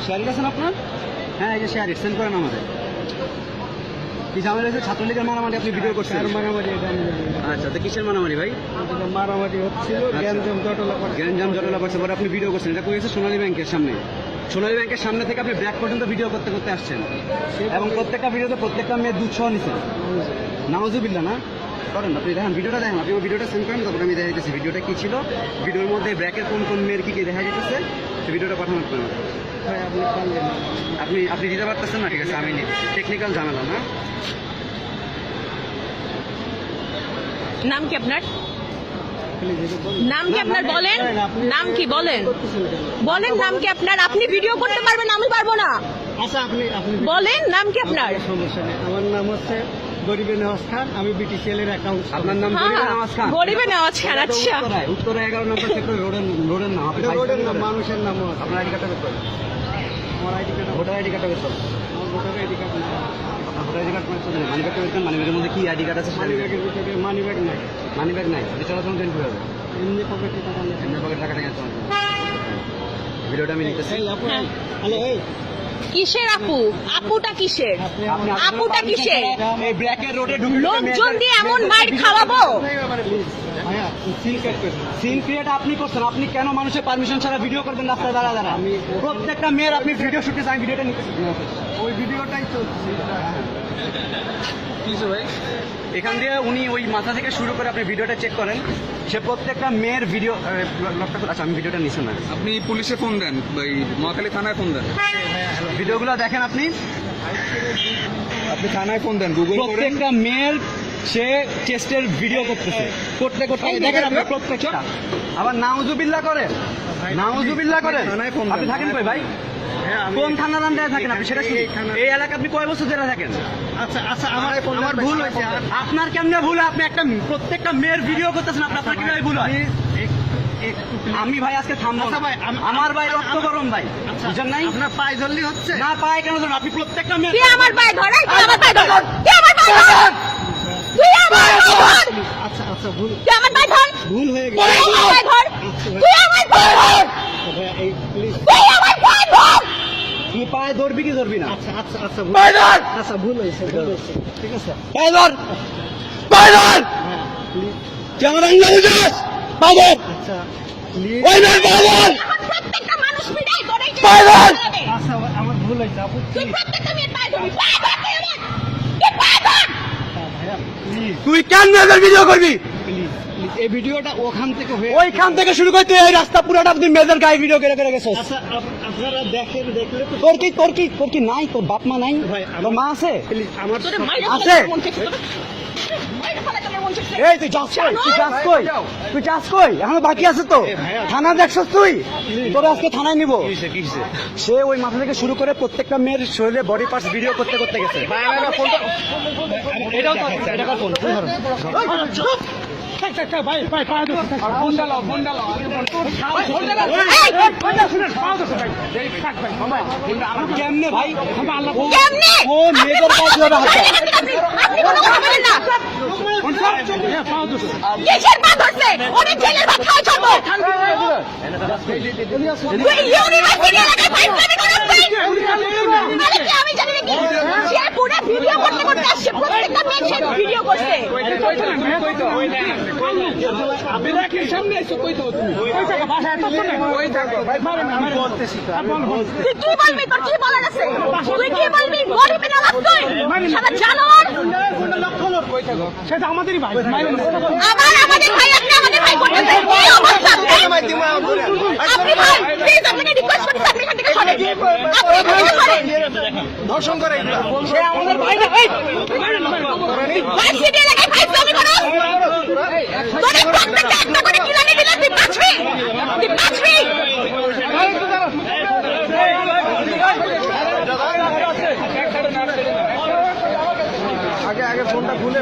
SHAREit আছেন আপনার? হ্যাঁ, এই যে শেয়ারিট সেন্ড করেন আমাদের। কি ঝামেলা হয়েছে? ছাত্রলীগের মারামারি আপনি ভিডিও করছেন? মারামারি এটা আমি জানি না। আচ্ছা, তো কিসের মারামারি ভাই? এটা মারামারি হচ্ছিল, গ্যাঞ্জাম জটলা করছে। গ্যাঞ্জাম জটলা করছে, পরে আপনি ভিডিও করছেন। এটা করেছে সোনালী ব্যাংকের সামনে। সোনালী ব্যাংকের সামনে থেকে আপনি ব্যাক পর্যন্ত ভিডিও করতে করতে আসছেন, এবং প্রত্যেকটা ভিডিওতে প্রত্যেকটা মেয়ে দুধ সহ নিছেন। নাউজুবিল্লাহ না করেন। আপনি দেখেন ভিডিওটা, দেখেন আপনি ভিডিওটা সেন্ড করেন, তারপরে আমি দেখা যেতেছি ভিডিওটা কি ছিল, ভিডিওর মধ্যে ব্র্যাকের কোন কোন মেয়ের কি কি দেখা যেতেছে, সেই ভিডিওটা পাঠানো আপনার। ভাই আপনি পারলেন না। আপনি দিতে পারতেছেন না? ঠিক আছে, আমি নিচ্ছি। টেকনিক্যাল ঝামেলা না। নাম কি আপনার? প্লিজ এটা বলুন। নাম কি আপনার? বলেন নাম কি, বলেন করতেছেন কেন? বলেন নাম কি আপনার? আপনি ভিডিও করতে পারবেন, আমি পারবো না। আচ্ছা আপনি বলেন নাম কি আপনার? সমস্যা নেই। আমার নাম হচ্ছে গরিবে নওয়াজ খান, আমি BTCL এর অ্যাকাউন্ট। আপনার নাম হ্যাঁ, গরিবে নওয়াজ খান? গরিবে নওয়াজ খান, আচ্ছা। উত্তরা 11 নম্বর সেক্টর রোডের নাম। আপনি রোডের নাম, মানুষের নামও আছে। আপনার আইডি কার্ডটা বের করেন। আমার আইডি কার্ড, ভোটার আইডি কার্ডটা বের করেন। আমার ভোটার আইডি কার্ড না। আপনার ভোটার আইডি কার্ড মানে মানি ব্যাগটা বের করেন। মানি ব্যাগের মধ্যে কি আইডি কার্ড আছে? মানি ব্যাগের ভিতরে মানি ব্যাগ নাই, মানি ব্যাগ নাই। আপনি চলাচল ট্রেন কিভাবে? এমনি পকেটে টাকা নেই। এমনি পকেট টাকা টাকা চলাচল। ভিডিওটা আমি নিতেছি। এই আপু, হ্যাঁ। হ্যালো, এই কিসের আপু? আপুটা কিসের? আপনি আপুটা কিসের? এই ব্র্যাকের রোডে ঢুকে লোকজন দিয়ে এমন মাইর খাওয়াবো? ভাইয়া সিল কাট করুন। সিন ক্রিয়েট আপনি করছেন। আপনি কেন মানুষের পারমিশন ছাড়া ভিডিও করবেন রাস্তায় দাঁড়া দাঁড়া? প্রত্যেকটা মেয়ের আপনি ভিডিও শুটে আমি ভিডিওটা নিতেছি। ওই ভিডিওটাই চলছে। কিছু ভাই, এখান দিয়ে উনি ওই মাথা থেকে শুরু করে আপনি ভিডিওটা চেক করেন, সে প্রত্যেকটা মেয়ের ভিডিও। আচ্ছা, আমি ভিডিওটা নিছি না। আপনি পুলিশে ফোন দেন, ওই মহাখালী থানায় ফোন দেন, ভিডিওগুলো দেখেন আপনি। আপনি থানায় ফোন দেন, গুগল করেন। প্রত্যেকটা মেয়ের সে চেস্টের ভিডিও করতেছে, করতে করতে দেখেন আপনি প্রত্যেকটা। আবার নাউজুবিল্লাহ করেন, নাউজুবিল্লাহ করেন। থানায় ফোন দেন। আপনি থাকেন কই ভাই? কোন থানার আন্ডারে থাকেন আপনি? সেটা কি? এই এলাকা আপনি কয় বছর ধরে থাকেন? আচ্ছা আচ্ছা, আমার ভুল হয়েছে। আপনার কেমনে ভুল? আপনি একটা প্রত্যেকটা মেয়ের ভিডিও করতেছেন, আপনার কিভাবে ভুল হয়? আমি ভাই আজকে থামবো আচ্ছা না। ভাই, আমার ভাই রক্ত গরম ভাই, বুঝেন নাই? আপনার পায়ে ধরলি হচ্ছে না, পায়ে কেন ধরুন? আপনি প্রত্যেকটা মেয়ে। তুই আমার পায়ে ধর, এই তুই আমার পায়ে ধর, তুই আমার পায়ে ধর, তুই আমার পায়ে ধর, আচ্ছা আচ্ছা, ভুল তুই আমার পায়ে ধর, ভুল হয়ে তুই গেছে। আমার পায়ে ধর, তুই আমার পায়ে ধর, ভাইয়া এই প্লিজ। তুই আমার পায়ে ধর। তুই পায়ে ধরবি কি ধরবি না? আচ্ছা আচ্ছা আচ্ছা, পায়ে ধর! আচ্ছা ভুল হয়েছে, ভুল হয়েছে। ঠিক আছে পায়ে ধর! পায়ে ধর! হ্যাঁ, প্লিজ। তুই আমার আঙ্গুল বুঝাস? পায়ে ধর! আচ্ছা প্লিজ। ওই ধর, পায়ে ধর! এখন প্রত্যেকটা মানুষ মিলাই তোর এই যে পায়ে ধর! আচ্ছা আমার ভুল হয়েছে আপু, তুই প্লিজ। প্রত্যেকটা মেয়ের পায়ে ধরবি, পায়ে ধর তুই আমার, তুই পায়ে ধর। ভাইয়া প্লিজ তুই কেন মেয়েদের ভিডিও করবি? প্লিজ প্লিজ, এই ভিডিওটা ওখান থেকে হয়ে। ওইখান থেকে শুরু করতে এই রাস্তা পুরাটা তুই মেয়েদের গায়ে ভিডিও করে করে গেছিস। আচ্ছা আপনারা দেখেন, দেখলে তো। তোর কি নাই? তোর বাপ মা নাই? ভাই, তোর মা আছে? প্লিজ আমার তোরে মাইরে আছে? ফেলার মন চাইছে, তোরে মাইরে ফেলার তোর মন চাইছে। এই তুই যাস কই? তুই যাস কই? তুই যাস কই? এখনো বাকি আছে তো। ভাইয়া। থানা দেখছস তুই? তোর আজকে থানায় নিব। সে ওই মাথা থেকে শুরু করে প্রত্যেকটা মেয়ের শরীরে বডি পার্টস ভিডিও করতে করতে গেছে। এটাও তো এটা কার ফোন? তুই ধর। ভাই ভাই পায়ে ধরুন। কেমনে ভাই? কেমনে? ও মেয়েদের কাজ ধরে হাতে। আপনি কোনো কথা বলেন না। কিসের পা ধরছে? অনেক ছেলের ভাত খাওয়া ছাড়বো। তুই ইউনিভার্সিটি এলাকায় ফাইজলামি করাচ্ছিস? আরে কি আমি জানি নাকি? সে পুরো ভিডিও করতে করতে আসছে, প্রত্যেকটা মেয়ে সে ভিডিও করছে। তুই কি বলবি? তোর কি বলার আছে? তুই কি বলবি? গরিবের আলাপ তুই? শালা জানোয়ার! সেটা আমাদেরই ভাই। আবার আমাদের ভাই, আপনি আমাদের ভাই করতেছেন। কি অবস্থা? আপনি ভাই, প্লিজ আপনাকে রিকোয়েস্ট করছি, আপনি এখান থেকে সরেন। আপনি এখান থেকে সরেন। ধর্ষণ করে সে আমাদের ভাই না। এই ভার্সিটি এলাকায় ফাইজলামি করো? তোরে প্রত্যেকটা একটা করে কিলানি দিলে তুই বাঁচবি? তুই বাঁচবি? আগে ফোনটা খুলে